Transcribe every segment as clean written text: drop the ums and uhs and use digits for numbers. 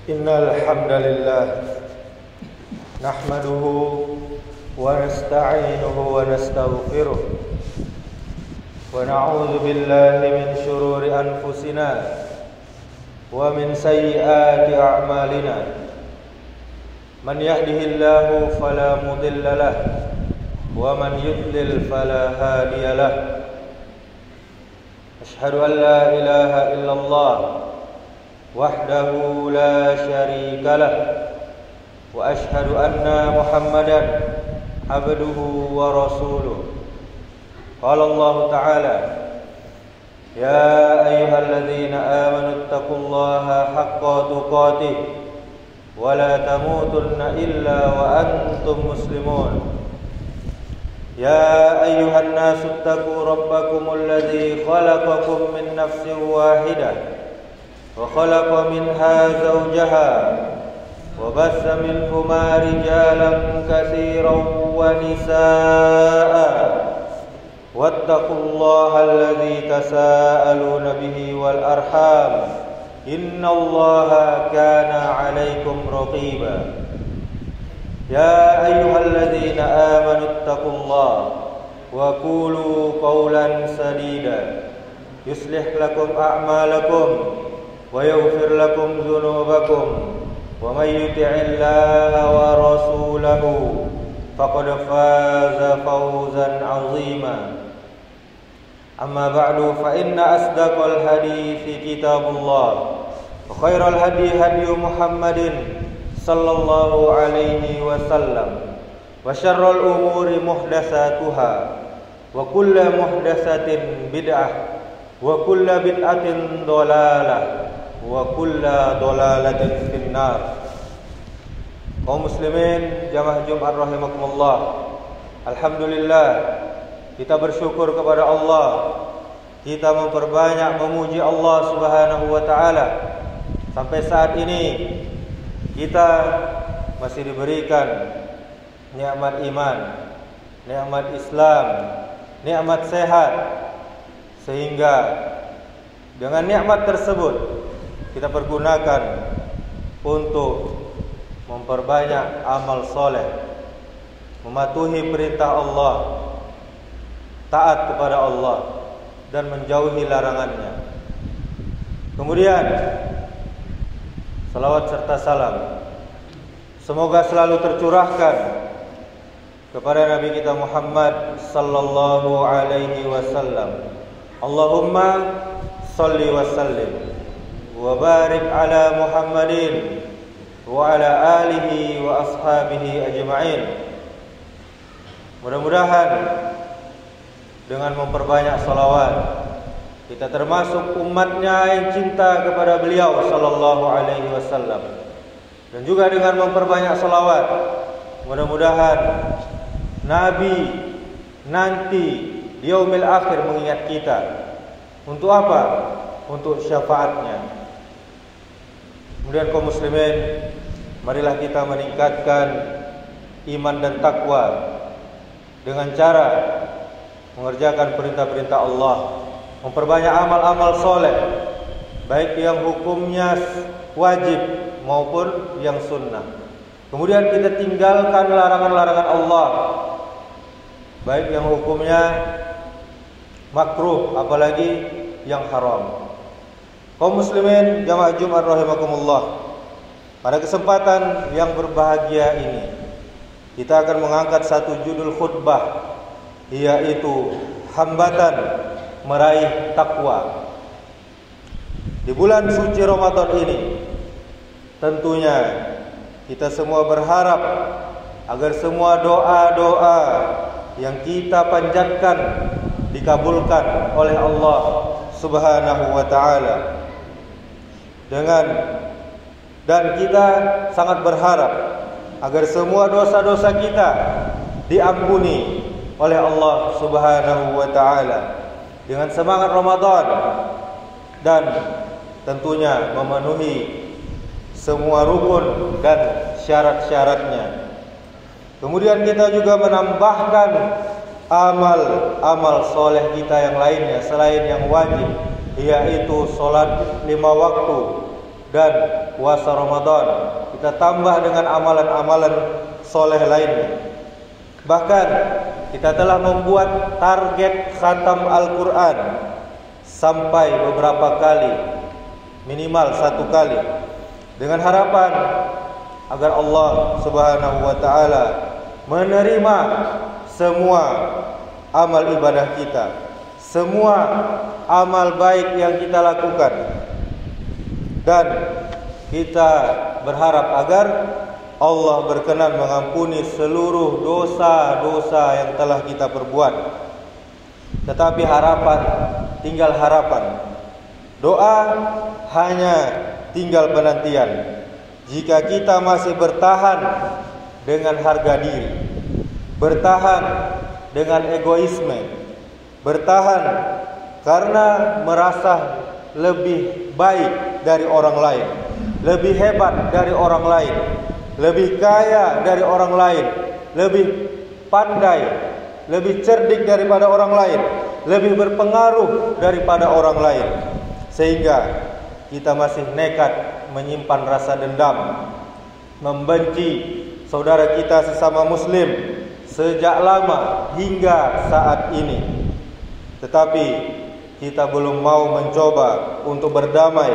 Innal hamdalillah nahmaduhu wa nasta'inuhu wa nastaghfiruh wa na'udzu billahi min shururi anfusina wa min sayyiati a'malina. Man yahdihillahu fala mudilla lahu wa man yudlil fala hadiya lahu. Ashhadu an la ilaha illallah wahdahu la syarika lah wa ashhadu anna Muhammadan abduhu wa rasuluh. Qala Allah Ta'ala, ya ayyuhalladzina amanu taqullaha haqqa tuqatih wa la tamutunna illa wa antum muslimun. Ya ayyuhan nasu taqu rabbakumul ladzi khalaqakum min nafsin wahidah وخلق منها زوجها وبث منهما رجالا كثيرا ونساء واتقوا الله الذي تساءلون به والأرحام إن الله كان عليكم رقيبا. يا أيها الذين آمنوا اتقوا الله وقولوا قولا سديدا يصلح لكم أعمالكم ويغفر لكم ذنوبكم ومن يطع الله ورسوله فقد فاز فوزا عظيما. أما بعد فإن أصدق الحديث كتاب الله وخير الهدي هدي محمد صلى الله عليه وسلم وشر الأمور محدثاتها وكل محدثة بدعة وكل بدعة ضلالة wa kulla dolalatin finnar. Kaum muslimin jamaah Jumat rahimakumullah, alhamdulillah kita bersyukur kepada Allah. Kita memperbanyak memuji Allah Subhanahu wa taala. Sampai saat ini kita masih diberikan nikmat iman, nikmat Islam, nikmat sehat, sehingga dengan nikmat tersebut kita pergunakan untuk memperbanyak amal soleh, mematuhi perintah Allah, taat kepada Allah, dan menjauhi larangannya. Kemudian salawat serta salam semoga selalu tercurahkan kepada Nabi kita Muhammad sallallahu alaihi wasallam. Allahumma salli wa sallim wa barik ala Muhammadin wa ala alihi wa ashabihi ajma'in. Mudah-mudahan dengan memperbanyak salawat kita termasuk umatnya yang cinta kepada beliau sallallahu alaihi wasallam, dan juga dengan memperbanyak salawat mudah-mudahan Nabi nanti di yaumil akhir mengingat kita. Untuk apa? Untuk syafaatnya. Kemudian kaum muslimin, marilah kita meningkatkan iman dan takwa dengan cara mengerjakan perintah-perintah Allah, memperbanyak amal-amal soleh, baik yang hukumnya wajib maupun yang sunnah. Kemudian kita tinggalkan larangan-larangan Allah, baik yang hukumnya makruh apalagi yang haram. Kaum muslimin jamaah Jumat rahimakumullah, pada kesempatan yang berbahagia ini kita akan mengangkat satu judul khutbah, yaitu hambatan meraih takwa. Di bulan suci Ramadan ini tentunya kita semua berharap agar semua doa-doa yang kita panjatkan dikabulkan oleh Allah Subhanahu wa taala. Dan kita sangat berharap agar semua dosa-dosa kita diampuni oleh Allah Subhanahu wa taala dengan semangat Ramadan, dan tentunya memenuhi semua rukun dan syarat-syaratnya. Kemudian kita juga menambahkan amal soleh kita yang lainnya selain yang wajib, yaitu sholat 5 waktu, dan puasa Ramadan, kita tambah dengan amalan-amalan soleh lainnya. Bahkan kita telah membuat target khatam Al-Quran sampai beberapa kali, minimal 1 kali, dengan harapan agar Allah Subhanahu wa ta'ala menerima semua amal ibadah kita, semua amal baik yang kita lakukan. Dan kita berharap agar Allah berkenan mengampuni seluruh dosa-dosa yang telah kita perbuat. Tetapi harapan, tinggal harapan. Doa hanya tinggal penantian. Jika kita masih bertahan dengan harga diri, bertahan dengan egoisme, bertahan karena merasa lebih baik dari orang lain, lebih hebat dari orang lain, lebih kaya dari orang lain, lebih pandai, lebih cerdik daripada orang lain, lebih berpengaruh daripada orang lain, sehingga kita masih nekat menyimpan rasa dendam, membenci saudara kita sesama muslim sejak lama hingga saat ini. Tetapi kita belum mau mencoba untuk berdamai,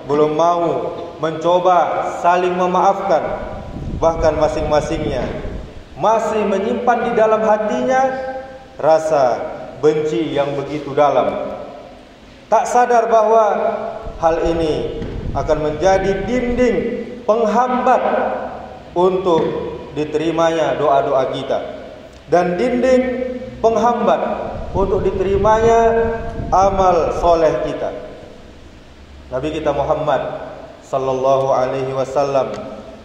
belum mau mencoba saling memaafkan. Bahkan masing-masingnya masih menyimpan di dalam hatinya rasa benci yang begitu dalam. Tak sadar bahwa hal ini akan menjadi dinding penghambat untuk diterimanya doa-doa kita, dan dinding penghambat untuk diterimanya amal soleh kita. Nabi kita Muhammad sallallahu alaihi wasallam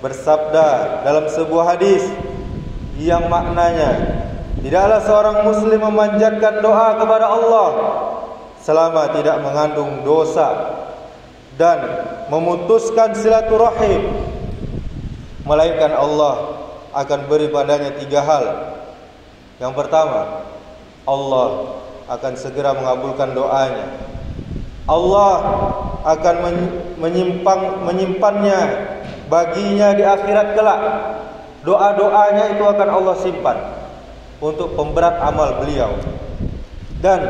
bersabda dalam sebuah hadis yang maknanya, tidaklah seorang muslim memanjatkan doa kepada Allah selama tidak mengandung dosa dan memutuskan silaturahim, melainkan Allah akan beri padanya 3 hal. Yang pertama, Allah akan segera mengabulkan doanya. Allah akan menyimpannya baginya di akhirat kelak. Doa-doanya itu akan Allah simpan untuk pemberat amal beliau. Dan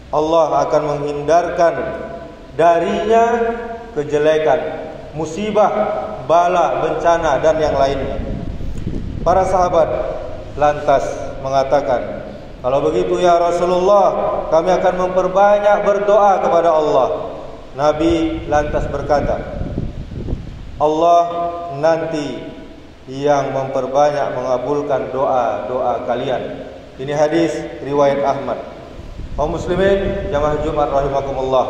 Allah akan menghindarkan darinya kejelekan, musibah, bala, bencana dan yang lainnya. Para sahabat lantas mengatakan, kalau begitu ya Rasulullah, kami akan memperbanyak berdoa kepada Allah. Nabi lantas berkata, Allah nanti yang memperbanyak mengabulkan doa-doa kalian. Ini hadis riwayat Ahmad. Kaum muslimin jamaah Jumat rahimakumullah,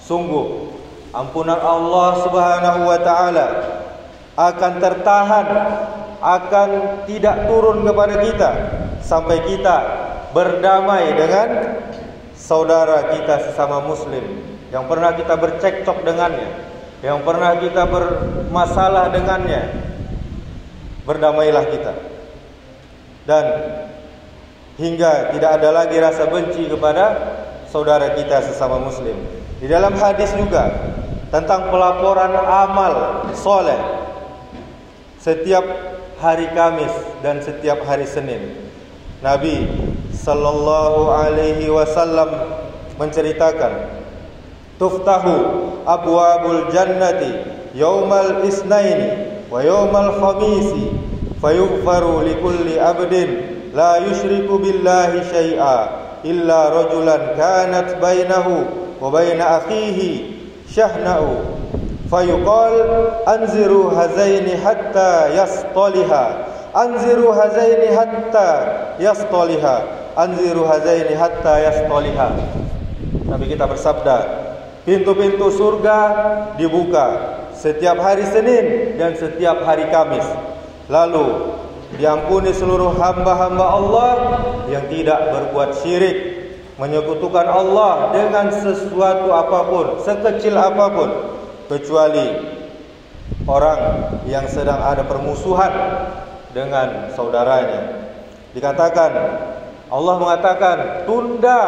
sungguh ampunan Allah Subhanahu wa taala akan tertahan, akan tidak turun kepada kita sampai kita berdamai dengan saudara kita sesama muslim yang pernah kita bercekcok dengannya, yang pernah kita bermasalah dengannya. Berdamailah kita, dan hingga tidak ada lagi rasa benci kepada saudara kita sesama muslim. Di dalam hadis juga tentang pelaporan amal soleh setiap hari Kamis dan setiap hari Senin, Nabi sallallahu alaihi wasallam menceritakan, tuftahu abwabul jannati yaumal isnaini wa yaumal khamisi fayughfaru likulli abdin la yushriku billahi syai'a illa rajulan kanat bainahu wa baina akhihi syahna'u fayuqal anziru hazaini hatta yastaliha, anziru hazaini hatta yastaliha, anziru hazaini hatta yastaliha. Nabi kita bersabda, pintu-pintu surga dibuka setiap hari Senin dan setiap hari Kamis, lalu diampuni seluruh hamba-hamba Allah yang tidak berbuat syirik, menyekutukan Allah dengan sesuatu apapun, sekecil apapun, kecuali orang yang sedang ada permusuhan dengan saudaranya. Dikatakan, Allah mengatakan, tunda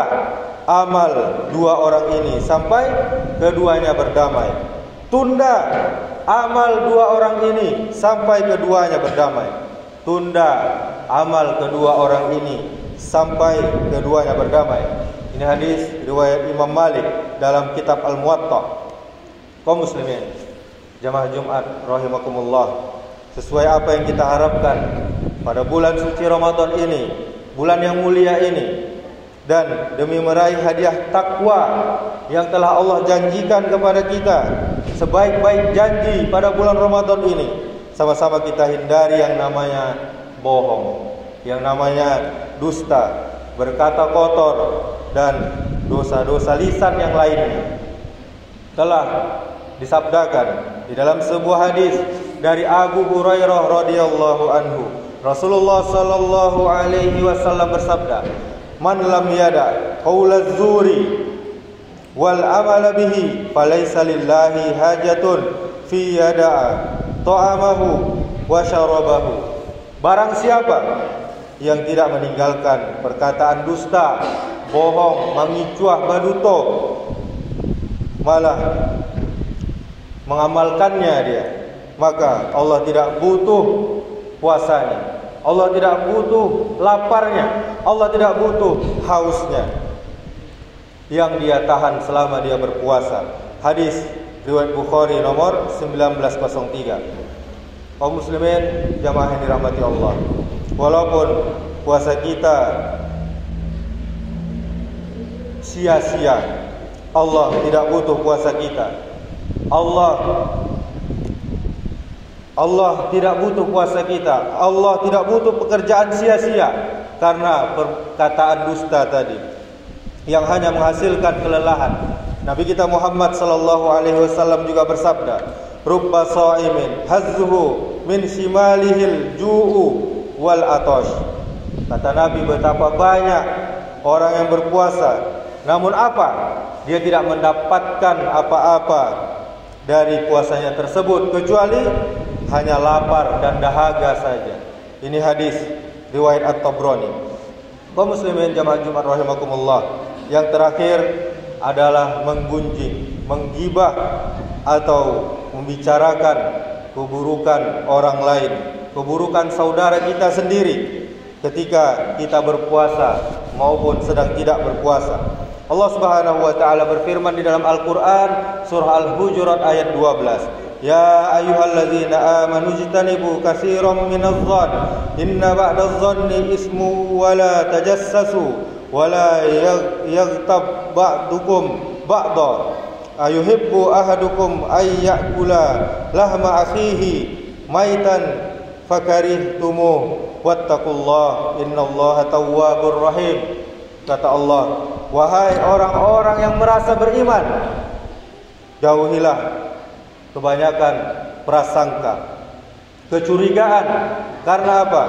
amal 2 orang ini sampai keduanya berdamai. Tunda amal dua orang ini sampai keduanya berdamai. Tunda amal kedua orang ini sampai keduanya berdamai. Ini hadis riwayat Imam Malik dalam kitab Al-Muwatta. Kaum muslimin, jamaah Jumat rahimakumullah, sesuai apa yang kita harapkan pada bulan suci Ramadan ini, bulan yang mulia ini, dan demi meraih hadiah takwa yang telah Allah janjikan kepada kita, sebaik-baik janji pada bulan Ramadan ini, sama-sama kita hindari yang namanya bohong, yang namanya dusta, berkata kotor, dan dosa-dosa lisan yang lainnya. Telah disabdakan di dalam sebuah hadis dari Abu Hurairah radhiyallahu anhu, Rasulullah sallallahu alaihi wasallam bersabda, "Man lam yada qaulaz zuri wal amala bihi falaysa lillahi hajatun fi yada'a ta'amahu wa syarabahu." Barang siapa yang tidak meninggalkan perkataan dusta, bohong, mengicuah, baduto, malah mengamalkannya dia, maka Allah tidak butuh puasanya, Allah tidak butuh laparnya, Allah tidak butuh hausnya yang dia tahan selama dia berpuasa. Hadis riwayat Bukhari nomor 1903. Kaum muslimin jamaah yang dirahmati Allah, walaupun puasa kita sia-sia, Allah tidak butuh puasa kita. Allah tidak butuh puasa kita. Allah tidak butuh pekerjaan sia-sia karena perkataan dusta tadi yang hanya menghasilkan kelelahan. Nabi kita Muhammad sallallahu alaihi wasallam juga bersabda, "Rubba sha'imin hazzuhu min shimalihil ju'u wal atash." Kata Nabi, betapa banyak orang yang berpuasa, namun apa? Dia tidak mendapatkan apa-apa dari puasanya tersebut kecuali hanya lapar dan dahaga saja. Ini hadis riwayat At-Tabrani. Kaum muslimin jamaah Jumat rahimakumullah, yang terakhir adalah menggunjing, menggibah atau membicarakan keburukan orang lain, keburukan saudara kita sendiri ketika kita berpuasa maupun sedang tidak berpuasa. Allah Subhanahu wa taala berfirman di dalam Al-Qur'an surah Al-Hujurat ayat 12, "Ya ayyuhalladzina amanu ijtanibu katsiran minadh-dhann inna ba'dadh-dhanni ismu wa la tajassasu wa la yaghtab ba'dukum ba'dha ayuhibbu ahadukum ay ya'kula lahma akhihi maitan fakarihtumuh wattaqullaha innallaha tawwabur rahim." Kata Allah, "Wahai orang-orang yang merasa beriman, jauhilah kebanyakan prasangka, kecurigaan. Karena apa?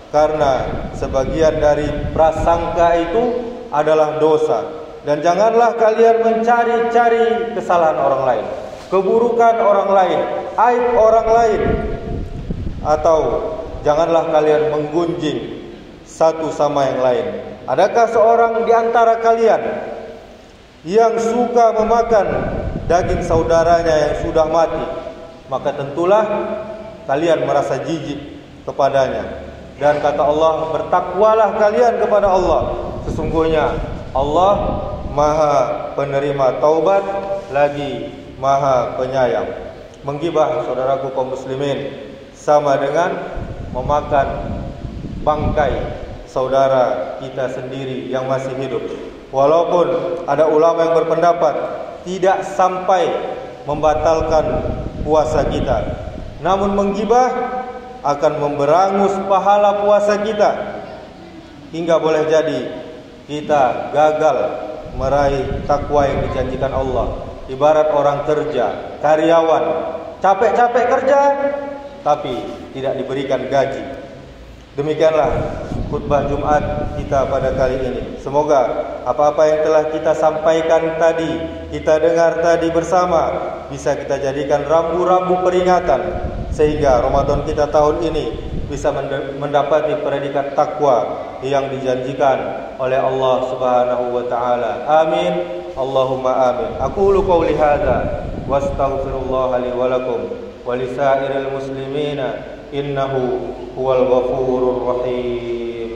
Karena sebagian dari prasangka itu adalah dosa. Dan janganlah kalian mencari-cari kesalahan orang lain, keburukan orang lain, aib orang lain. Atau janganlah kalian menggunjing satu sama yang lain. Adakah seorang di antara kalian yang suka memakan daging saudaranya yang sudah mati? Maka tentulah kalian merasa jijik kepadanya. Dan kata Allah, bertakwalah kalian kepada Allah. Sesungguhnya Allah Maha penerima taubat lagi Maha penyayang. Menggibah, saudaraku kaum muslimin, sama dengan memakan bangkai saudara kita sendiri yang masih hidup. Walaupun ada ulama yang berpendapat tidak sampai membatalkan puasa kita, namun menggibah akan memberangus pahala puasa kita, hingga boleh jadi kita gagal meraih takwa yang dijanjikan Allah. Ibarat orang kerja, karyawan, capek-capek kerja tapi tidak diberikan gaji. Demikianlah khutbah Jumat kita pada kali ini. Semoga apa-apa yang telah kita sampaikan tadi, kita dengar tadi bersama, bisa kita jadikan rambu-rambu peringatan, sehingga Ramadan kita tahun ini bisa mendapati predikat takwa yang dijanjikan oleh Allah Subhanahu wa taala. Amin. Allahumma amin. Aqulu qouli hadza wastaghfirullah li wa lakum wa lisairil muslimina innahu huwal ghafurur rahim.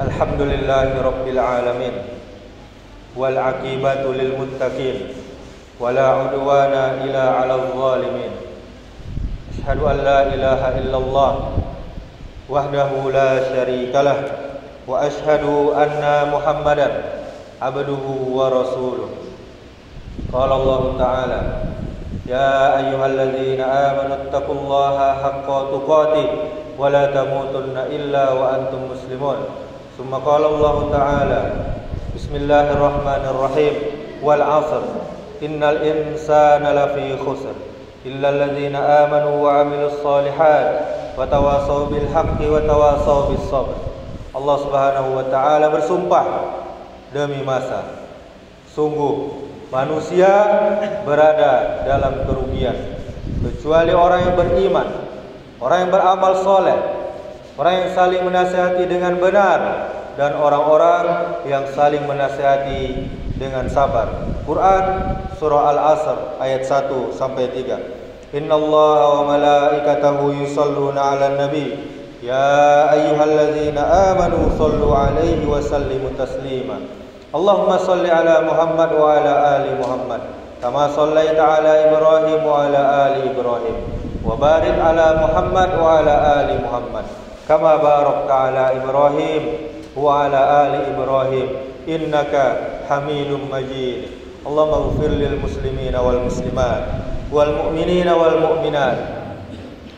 Alhamdulillahi rabbil alamin wal aqibatu lil muttaqin wala udwana illa 'alal zalimin. Asyhadu an la ilaha illallah wahdahu la syarikalah wa asyhadu anna Muhammadan abduhu wa rasuluh. Qala Allah Ta'ala, ya ayyuhalladzina amanu taqullaha haqqa tuqatih wa la tamutunna illa wa antum muslimun. Summa qala Allah Ta'ala, bismillahirrahmanirrahim, wal 'asr innal insana lafi khusr illa alladzina amanu wa 'amilus shalihat wa tawasaw bil haqqi wa tawasaw bis sabr. Allah Subhanahu wa taala bersumpah demi masa, sungguh manusia berada dalam kerugian kecuali orang yang beriman, orang yang beramal soleh, orang yang saling menasihati dengan benar, dan orang-orang yang saling menasihati dengan sabar. Quran surah Al-Asr ayat 1 sampai 3. Innallaha wa malaikatahu yusholluna 'alan nabi ya ayyuhalladzina amanu shollu 'alaihi wa sallimu taslima. Allahumma shalli 'ala Muhammad wa 'ala ali Muhammad kama shallaita 'ala Ibrahim wa 'ala ali Ibrahim wa barik 'ala Muhammad wa 'ala ali Muhammad kama barakta 'ala Ibrahim wa 'ala ali Ibrahim innaka Hamidum Majid. Allahumma ighfir lil muslimina wal muslimat wal mu'minina wal mu'minat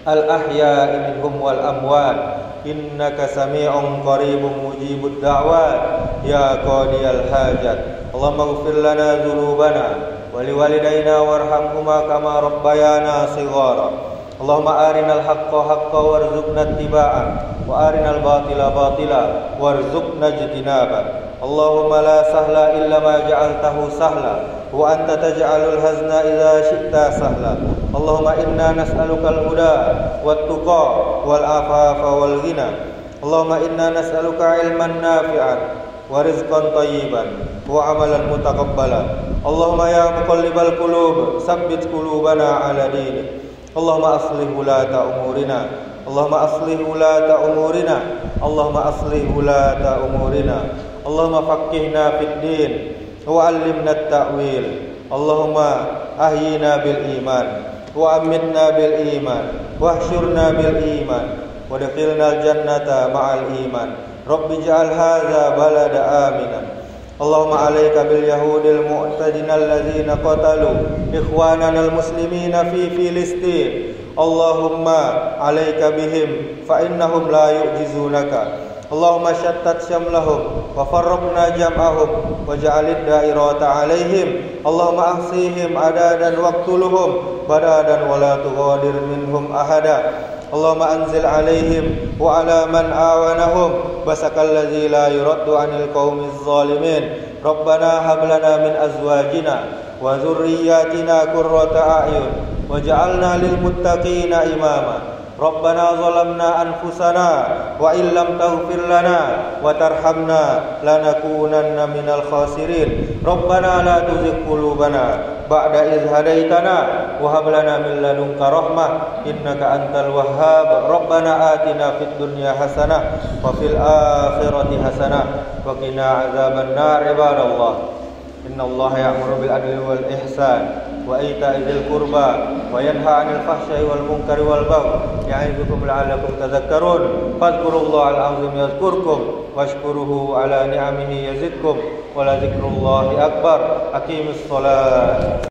al ahya'i minhum wal amwat innaka sami'un qaribun mujibud da'wat ya qadiyal hajat. Allahumma ighfir lana dzunubana wa liwalidayna warhamhuma kama rabbayana shighara. Allahumma arinal haqqa haqqan warzuqna ittiba'ah wa arinal batila batila warzuqna ijtinaba. Allahumma la sahla illa ma ja'altahu sahla wa anta taj'alul hazna idza syi'ta sahla. Allahumma inna nas'alukal huda wat tuqa wal afafa wal ghina. Allahumma inna nas'aluka ilman nafi'an wa rizqan thayyiban wa amalan mutaqabbalan. Allahumma ya muqallibal qulub tsabbit qulubana 'ala dinik. Allahumma aslih ulata umurina. Allahumma aslih ulata umurina. Allahumma aslih ulata umurina. Allahumma faqqihna fid din wa 'allimna at-ta'wil. Allahumma ahyina bil iman wa amitna bil iman wa ahsyurna bil iman wa adkhilna al jannata ma'al iman. Rabbi ij'al hadza balada aminan. Allahumma 'alaika bil yahudil mu'tadina alladzina qatalu ikhwanana al muslimina fi Filistin. Allahumma 'alaika bihim fa innahum la yu'jizunaka. Allahumma syattat syamlahum wa farraqna jam'ahum waj'alid da'irata 'alaihim. Allahumma ahsihim adadan waqtuluhum badadan wa la tughadir minhum ahada. Allahumma anzil 'alaihim wa 'ala man awanahum basakal ladzi la yuraddu 'anil qaumiz zalimin. Rabbana hab lana min azwajina wa dhurriyyatina qurrata a'yun waj'alna lil muttaqina imama. Rabbana zalamna anfusana wa illam taghfir lana wa tarhamna lanakunanna minal khasirin. Rabbana la tuzigh qulubana ba'da idh hadaitana wa hab lana min ladunka rahmah innaka antal wahhab. Rabbana atina fid dunya hasanah wa fil akhirati hasanah wa qina azaban nar. Ibadallah, innallaha ya'muru bil adli wal ihsan wa ita'i dzil qurba wa yanha 'anil fahsya'i wal munkari wal baghi ya'idukum la'allakum tadhakkarun. Fadhkurullahal 'azim yadhkurkum washkuruhu 'ala ni'amihi yazidkum wa la dzikrullahi akbar. Aqimis shalah.